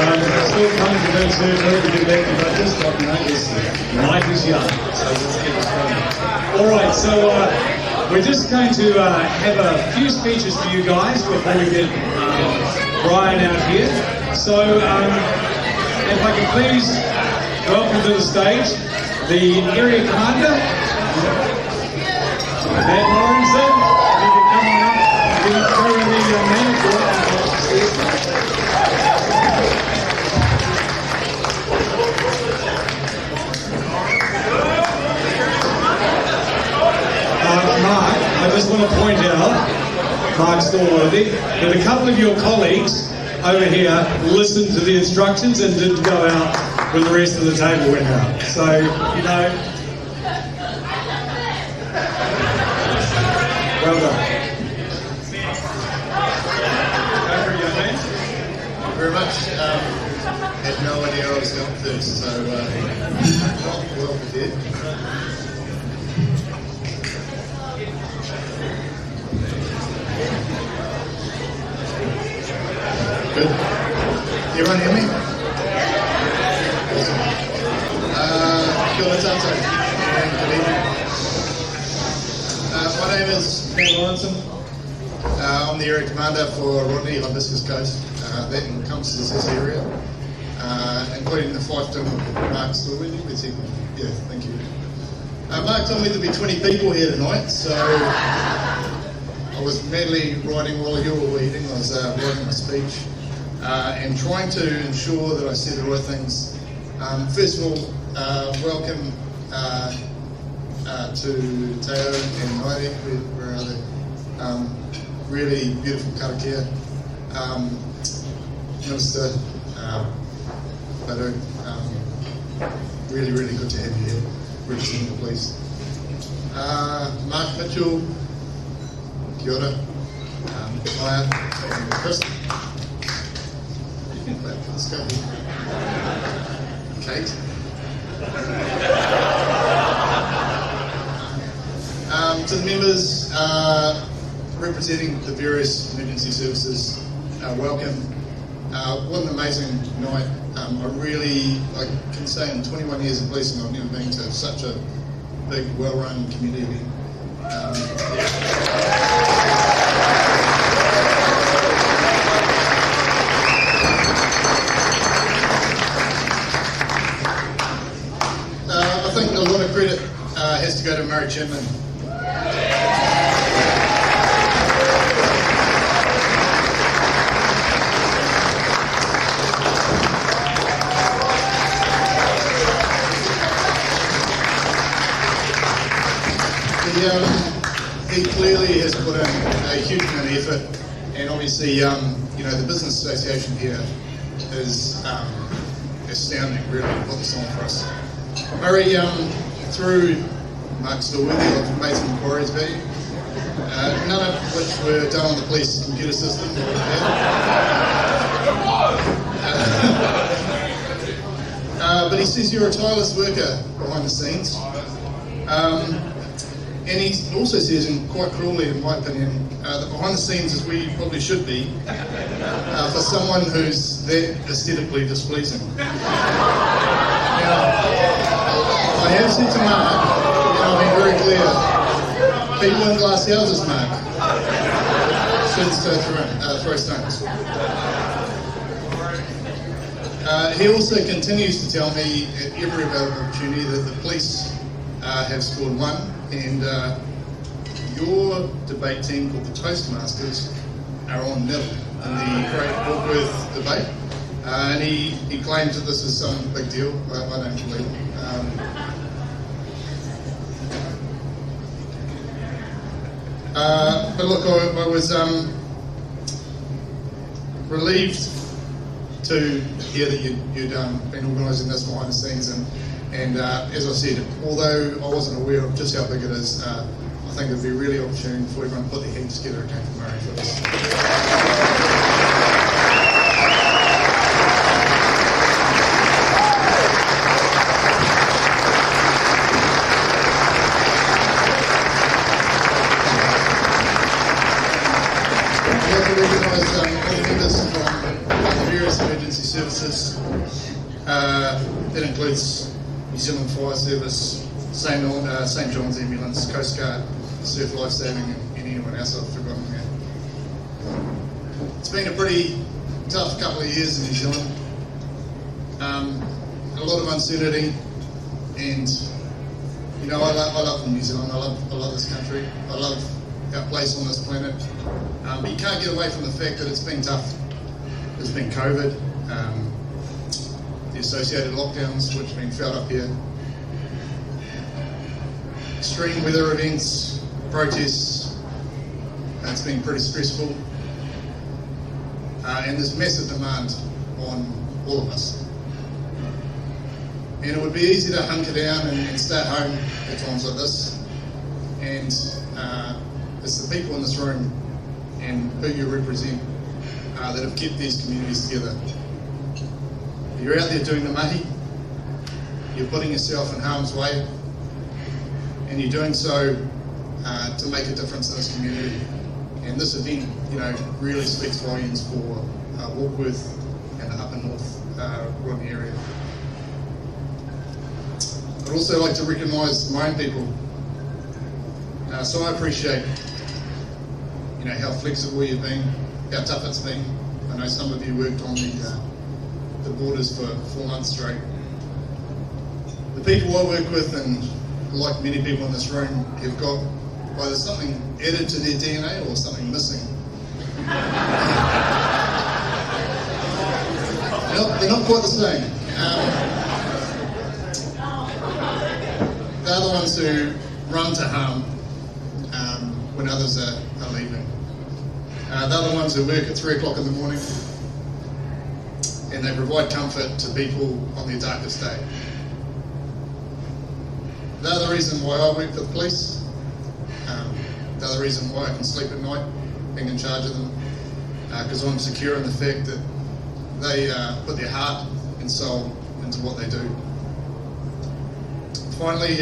Still coming to that surgery to get back to budgets, but you know, life is young, so let's get this going. Alright, so we're just going to have a few speeches for you guys before we get Brian out here. So, if I can please welcome to the stage the area commander, Matt Lawrenson. If you can come on up, you can throw in the manager. Mark, I just want to point out, Mark Stallworthy, that a couple of your colleagues over here listened to the instructions and didn't go out when the rest of the table went out. So, you know, well done. Thank you very much. Had no idea I was going first, so well prepared. Good. Everyone hear me? Awesome. Kia ora tātou. Good evening. My name is Matt Lawrenson. I'm the area commander for Rodney Hibiscus Coast. That encompasses this area, including the fiefdom of Mark Stallworthy. Yeah, thank you. Mark told me there'd be 20 people here tonight, so I was madly writing while you were eating. I was writing my speech and trying to ensure that I said the right things. First of all, welcome to Teo and Nairi, where are they? Really beautiful karakia. Minister, Badu, really, really good to have you here, representing the police. Mark Mitchell, kia ora, Maya, and Chris. You can clap, let's go. Kate. To the members representing the various emergency services, welcome. What an amazing night. I can say in 21 years of policing, I've never been to such a big, well-run community event. I think a lot of credit has to go to Murray Chapman. He clearly has put in a huge amount of effort, and obviously, the Business Association here is astounding, really, what it's on for us. Murray, through Mark Stallworthy, I've made some inquiries about you, none of which were done on the police computer system. But he says you're a tireless worker behind the scenes. And he also says, and quite cruelly in my opinion, that behind the scenes is where you probably should be for someone who's that aesthetically displeasing. Now, I have said to Mark, and I've been very clear, people in glass houses, Mark, should throw stones. He also continues to tell me at every available opportunity that the police have scored one, and your debate team called the Toastmasters are on nil in the great Warkworth debate, and he claims that this is some big deal. I don't believe it. But look, I was relieved to hear that you'd been organising this behind the scenes, and as I said, although I wasn't aware of just how big it is, I think it'd be really opportune for everyone to put their heads together again for Murray for this. I'd like to recognise all the members from the various emergency services. That includes New Zealand Fire Service, St John's Ambulance, Coastguard, Surf Lifesaving, and anyone else I've forgotten here. It's been a pretty tough couple of years in New Zealand. A lot of uncertainty, and you know, I love New Zealand. I love this country. I love our place on this planet. But you can't get away from the fact that it's been tough. There's been COVID, the associated lockdowns which have been felt up here, extreme weather events, protests. It's been pretty stressful, and there's massive demand on all of us. And it would be easy to hunker down and stay at home at times like this. And it's the people in this room and who you represent that have kept these communities together. You're out there doing the mahi, you're putting yourself in harm's way, and you're doing so to make a difference in this community. And this event, you know, really speaks volumes for Warkworth and the upper north Ronnie area. I'd also like to recognise my own people. So I appreciate, you know, how flexible you've been, how tough it's been. I know some of you worked on the borders for 4 months straight. The people I work with, and like many people in this room, have got either something added to their DNA or something missing. They're not quite the same. They're the ones who run to harm when others are leaving. They're the ones who work at 3 o'clock in the morning, and they provide comfort to people on their darkest day. They're the reason why I work for the police. They're the reason why I can sleep at night, being in charge of them, because I'm secure in the fact that they put their heart and soul into what they do. Finally,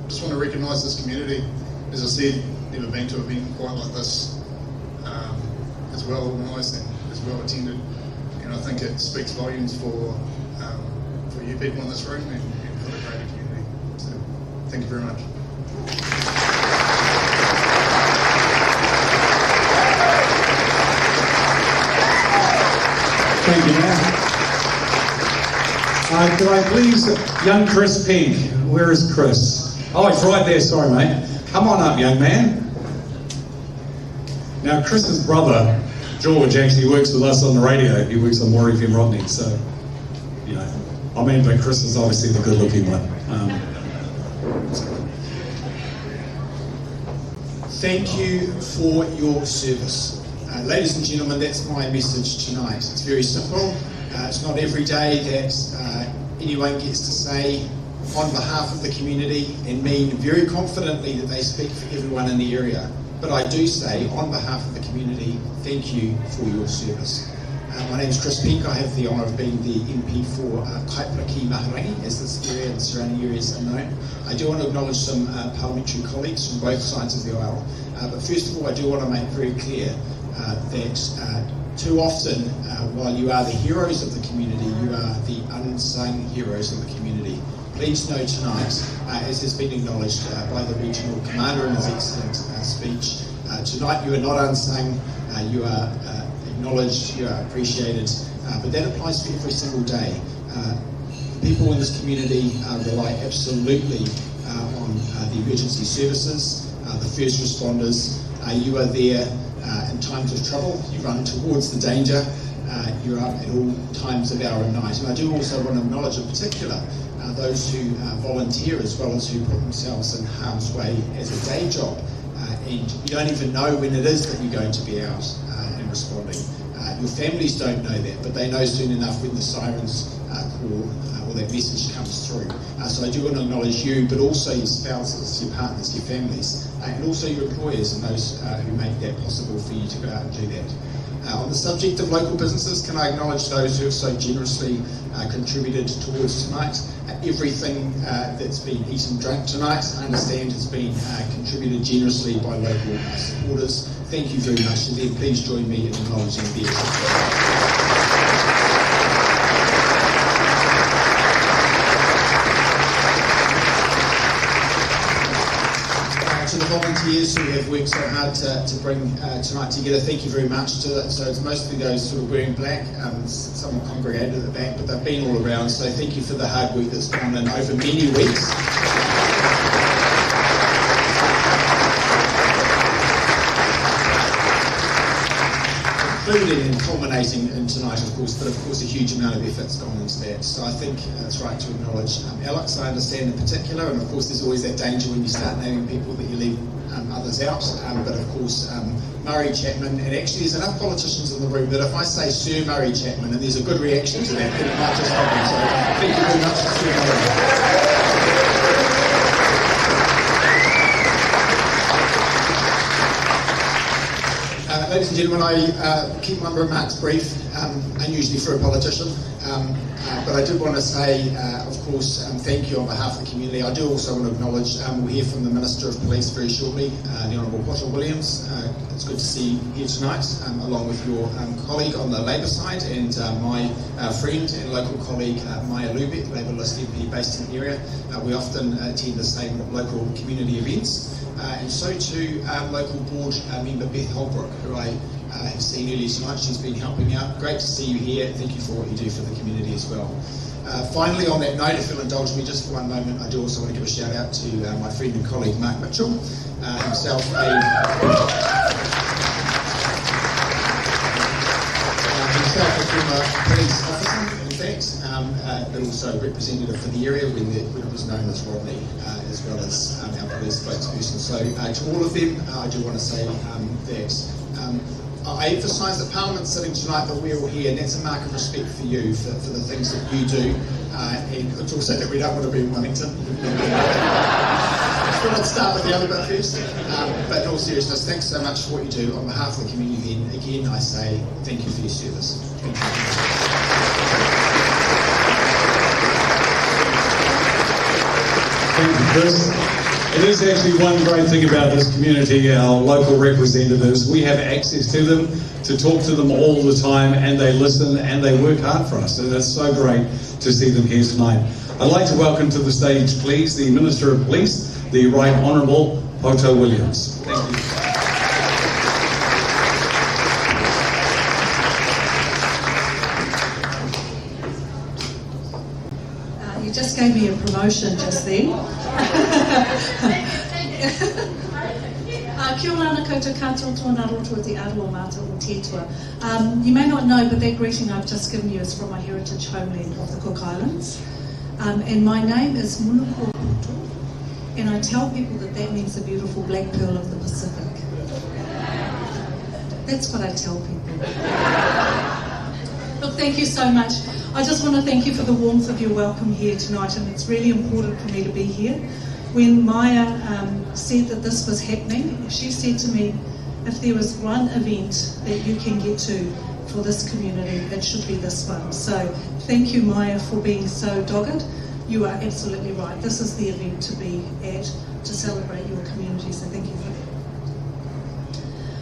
just want to recognise this community. As I said, never been to an event quite like this. It's well organised and it's well attended, and I think it speaks volumes for you people in this room and for the greater community. So, thank you very much. Thank you, man. Could I please, young Chris Pink, where is Chris? Oh, it's right there, sorry mate. Come on up, young man. Now, Chris's brother, George, actually works with us on the radio. He works on Warkworth FM Rodney, so, you know, I mean, but Chris is obviously the good-looking one. Thank you for your service. Ladies and gentlemen, that's my message tonight. It's very simple. It's not every day that anyone gets to say on behalf of the community and mean very confidently that they speak for everyone in the area. But I do say, on behalf of the community, thank you for your service. My name is Chris Pink. I have the honour of being the MP for Kaipuraki Mahurangi, as this area and the surrounding areas are known. I do want to acknowledge some parliamentary colleagues from both sides of the aisle. But first of all, I do want to make very clear that too often, while you are the heroes of the community, you are the unsung heroes of the community. Please know tonight, as has been acknowledged by the regional commander in his excellent speech, tonight you are not unsung, you are acknowledged, you are appreciated, but that applies for every single day. People in this community rely absolutely on the emergency services, the first responders. You are there in times of trouble, you run towards the danger, you're up at all times of our night. And I do also want to acknowledge in particular those who volunteer as well as who put themselves in harm's way as a day job. And you don't even know when it is that you're going to be out and responding. Your families don't know that, but they know soon enough when the sirens call or that message comes through. So I do want to acknowledge you, but also your spouses, your partners, your families, and also your employers and those who make that possible for you to go out and do that. On the subject of local businesses, can I acknowledge those who have so generously contributed towards tonight? Everything that's been eaten and drunk tonight, I understand, has been contributed generously by local supporters. Thank you very much to them. Please join me in acknowledging their support. hard to bring tonight together. Thank you very much to it. So it's mostly those sort of wearing black, some congregated at the back, but they've been all around. So thank you for the hard work that's gone in over many weeks. Including and culminating in tonight, of course, but of course a huge amount of effort's gone into that. So I think it's right to acknowledge Alex, I understand in particular, and of course there's always that danger when you start naming people that you leave others out, but of course Murray Chapman, and actually there's enough politicians in the room that if I say Sir Murray Chapman and there's a good reaction to that, then it might just happen. So thank you very much to Sir Murray. Ladies and gentlemen, I keep my remarks brief, unusually for a politician, but I do want to say, of course, thank you on behalf of the community. I do also want to acknowledge, we'll hear from the Minister of Police very shortly, the Honourable Potter Williams. It's good to see you here tonight, along with your colleague on the Labour side and my friend and local colleague, Maya Lubeck, Labour List MP based in the area. We often attend the same local community events. And so too, local board member Beth Holbrook, who I have seen earlier tonight. She's been helping out. Great to see you here. Thank you for what you do for the community as well. Finally, on that note, if you'll indulge me just for one moment, I do also want to give a shout out to my friend and colleague Mark Mitchell, himself a former police officer, in fact, but also representative for the area when it was known as Rodney, as well as our police spokesperson. So to all of them, I do want to say that I emphasise that Parliament's sitting tonight, but we're all here, and that's a mark of respect for you, for the things that you do, and it's also that we don't want to be in Wellington. Let's start with the other bit first. But in all seriousness, thanks so much for what you do. On behalf of the community, and again, I say thank you for your service. Thank you. Thank you, Chris. It is actually one great thing about this community, our local representatives. We have access to them, to talk to them all the time, and they listen and they work hard for us. And it's so great to see them here tonight. I'd like to welcome to the stage, please, the Minister of Police, the Right Honourable Potter Williams. Thank you. You just gave me a promotion just then. Kia ora ana koutou katoa tōna roto te aroa mata o Tētua. You may not know, but that greeting I've just given you is from my heritage homeland of the Cook Islands. And my name is Munuko Puto, and I tell people that that means the beautiful black pearl of the Pacific. That's what I tell people. Look, thank you so much. I just want to thank you for the warmth of your welcome here tonight, and it's really important for me to be here. When Maya said that this was happening, she said to me, if there was one event that you can get to for this community, it should be this one. So thank you, Maya, for being so dogged. You are absolutely right. This is the event to be at, to celebrate your community, so thank you for that.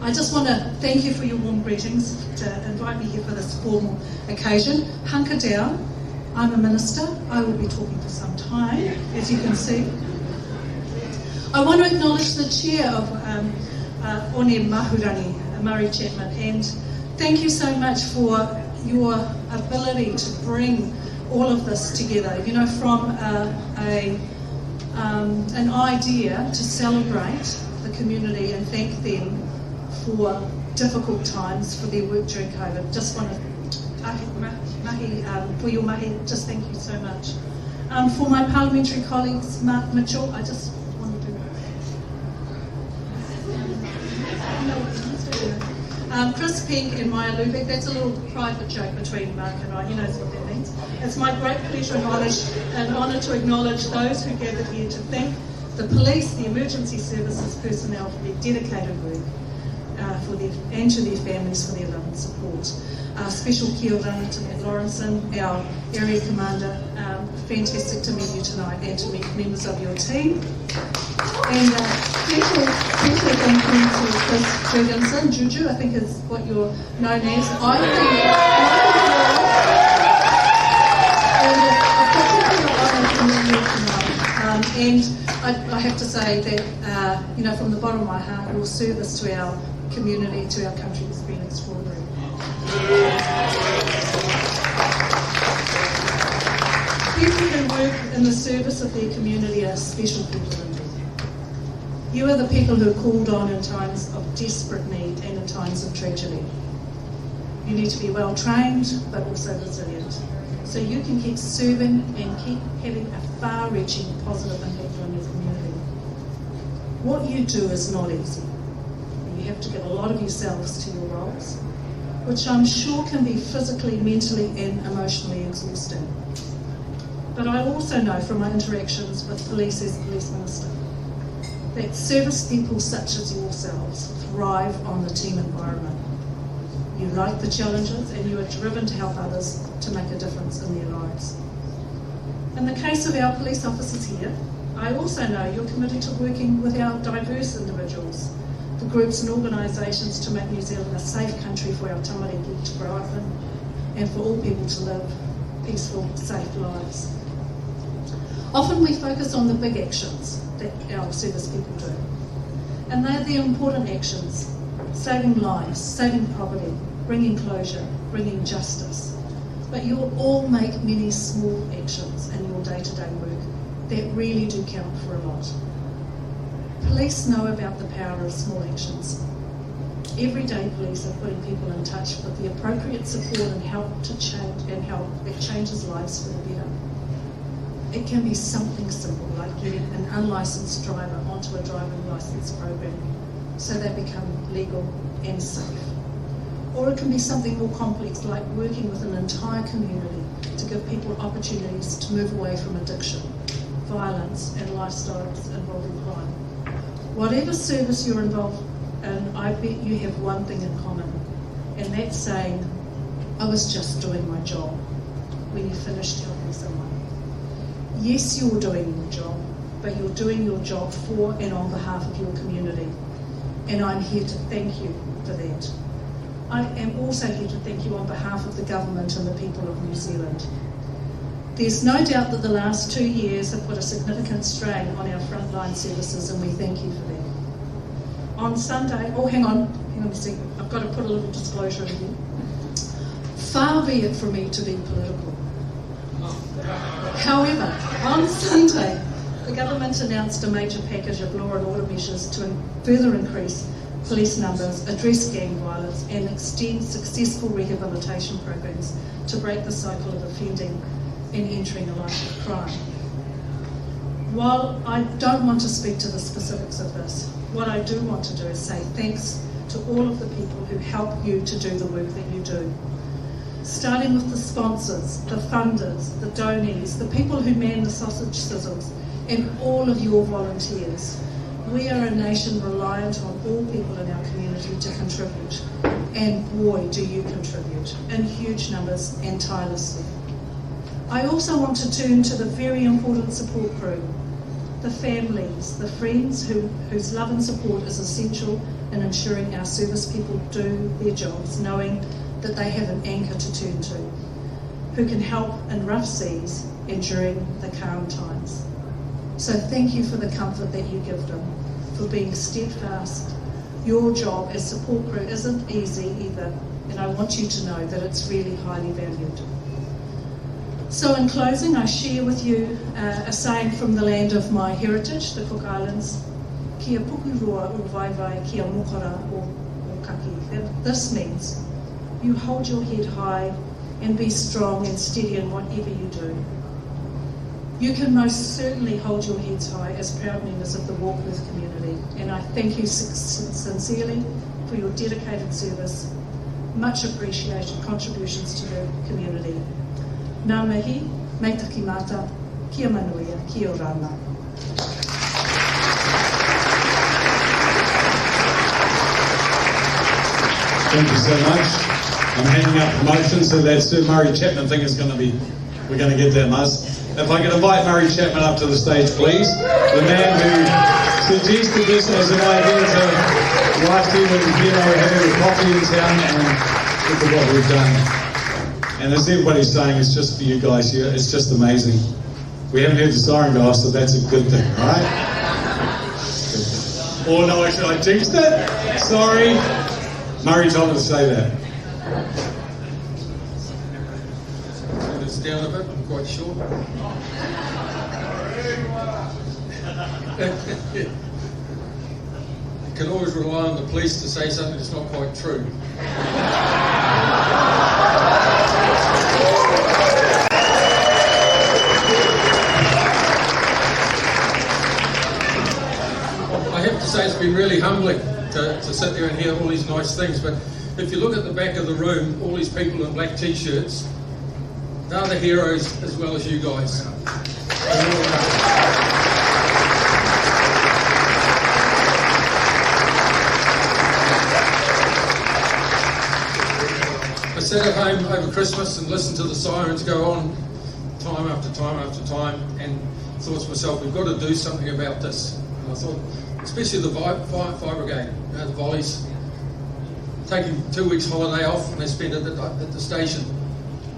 I just want to thank you for your warm greetings, to invite me here for this formal occasion. Hunker down. I'm a minister. I will be talking for some time, as you can see. I want to acknowledge the chair of One Mahurangi, Murray Chapman, and thank you so much for your ability to bring all of this together. You know, from an idea to celebrate the community and thank them for difficult times for their work during COVID. Just want to for your mahi, just thank you so much. For my parliamentary colleagues, Mark Mitchell, I just want to do Chris Pink and Maya Lubeck. That's a little private joke between Mark and I. He knows what that means. It's my great pleasure and honour to acknowledge those who gathered here to thank the police, the emergency services personnel for their dedicated work, and to their families for their love and support. Special kia ora to Matt Lawrenson, our area commander. Fantastic to meet you tonight and to meet members of your team. And special thank you to Chris Jorgensen, Juju, I think is what you're known as. I think and a particular honour to meet you tonight. And I have to say that, from the bottom of my heart, your service to our community, to our country has been extraordinary. People who work in the service of their community are special people indeed. You are the people who are called on in times of desperate need and in times of tragedy. You need to be well trained, but also resilient, so you can keep serving and keep having a far-reaching positive impact on your community. What you do is not easy. You have to give a lot of yourselves to your roles, which I'm sure can be physically, mentally and emotionally exhausting. But I also know from my interactions with police as police minister that service people such as yourselves thrive on the team environment. You like the challenges and you are driven to help others to make a difference in their lives. In the case of our police officers here, I also know you're committed to working with our diverse individuals, the groups and organisations to make New Zealand a safe country for our tamariki to grow up in and for all people to live peaceful, safe lives. Often we focus on the big actions that our service people do, and they're the important actions: saving lives, saving property, bringing closure, bringing justice. But you'll all make many small actions in your day-to-day work that really do count for a lot. Police know about the power of small actions. Everyday police are putting people in touch with the appropriate support and help that changes lives for the better. It can be something simple like getting an unlicensed driver onto a driving licence program so they become legal and safe. Or it can be something more complex like working with an entire community to give people opportunities to move away from addiction, violence and lifestyles involving crime. Whatever service you're involved in, I bet you have one thing in common, and that's saying, I was just doing my job when you finished helping someone. Yes, you're doing your job, but you're doing your job for and on behalf of your community. And I'm here to thank you for that. I am also here to thank you on behalf of the government and the people of New Zealand. There's no doubt that the last 2 years have put a significant strain on our frontline services, and we thank you for that. On Sunday, hang on a second, I've got to put a little disclosure in here. Far be it from me to be political. However, on Sunday, the government announced a major package of law and order measures to further increase police numbers, address gang violence and extend successful rehabilitation programs to break the cycle of offending and entering a life of crime. While I don't want to speak to the specifics of this, what I do want to do is say thanks to all of the people who help you to do the work that you do. Starting with the sponsors, the funders, the donees, the people who man the sausage sizzles, and all of your volunteers. We are a nation reliant on all people in our community to contribute, and boy do you contribute, in huge numbers and tirelessly. I also want to turn to the very important support crew, the families, the friends whose love and support is essential in ensuring our service people do their jobs, knowing that they have an anchor to turn to, who can help in rough seas and during the calm times. So thank you for the comfort that you give them, for being steadfast. Your job as support crew isn't easy either, and I want you to know that it's really highly valued. So in closing, I share with you a saying from the land of my heritage, the Cook Islands, Kia pukurua o vaivai, kia mokora o kaki. This means you hold your head high and be strong and steady in whatever you do. You can most certainly hold your heads high as proud members of the Warkworth community, and I thank you sincerely for your dedicated service, much appreciated contributions to the community. Ngā mihi, mei taki mata, kia manuia, kia orana. Thank you so much. I'm handing out promotions, so that Sir Murray Chapman thing is going to be, we're going to get that, Muzz. If I could invite Murray Chapman up to the stage, please. The man who suggested this as an idea to write to you know, having a coffee in town, and look at what we've done. And as everybody's saying, it's just for you guys here. It's just amazing. We haven't heard the siren go off, so that's a good thing, right? Or no, actually, I jinxed it. Sorry. Murray told me to say that. Turn this down a bit, I'm quite sure. You can always rely on the police to say something that's not quite true. I have to say it's been really humbling to sit there and hear all these nice things, but if you look at the back of the room, all these people in black t-shirts, they're the heroes as well as you guys. I sat at home over Christmas and listened to the sirens go on time after time after time and thought to myself, we've got to do something about this. And I thought, especially the fire brigade, the volleys, taking 2 weeks holiday off and they spend it at the station.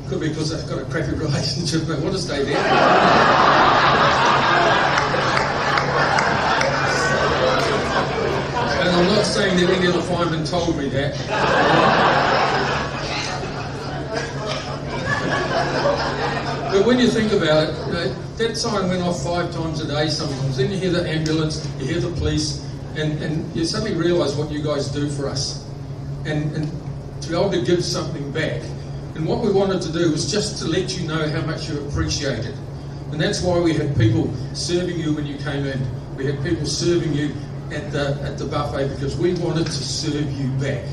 Could be because they've got a crappy relationship, they want to stay there. And I'm not saying that any of the firemen told me that. But when you think about it, that siren went off 5 times a day sometimes. Then you hear the ambulance, you hear the police, and you suddenly realise what you guys do for us. And to be able to give something back. And what we wanted to do was just to let you know how much you appreciate it. And that's why we had people serving you when you came in. We had people serving you at the buffet because we wanted to serve you back.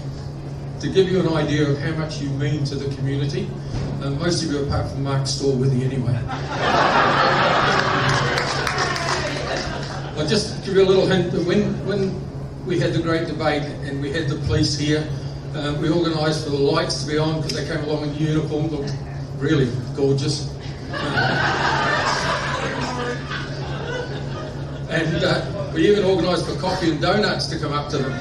To give you an idea of how much you mean to the community. Most of you, apart from Mark, store with you anyway. I'll just give you a little hint that when we had the great debate and we had the police here, we organised for the lights to be on because they came along in uniform, looked really gorgeous. And we even organised for coffee and donuts to come up to them.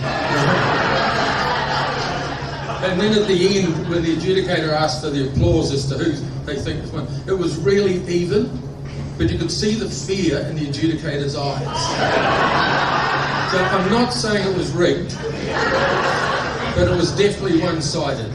And then at the end, when the adjudicator asked for the applause as to who they think was won, it was really even, but you could see the fear in the adjudicator's eyes. So I'm not saying it was rigged, but it was definitely one-sided.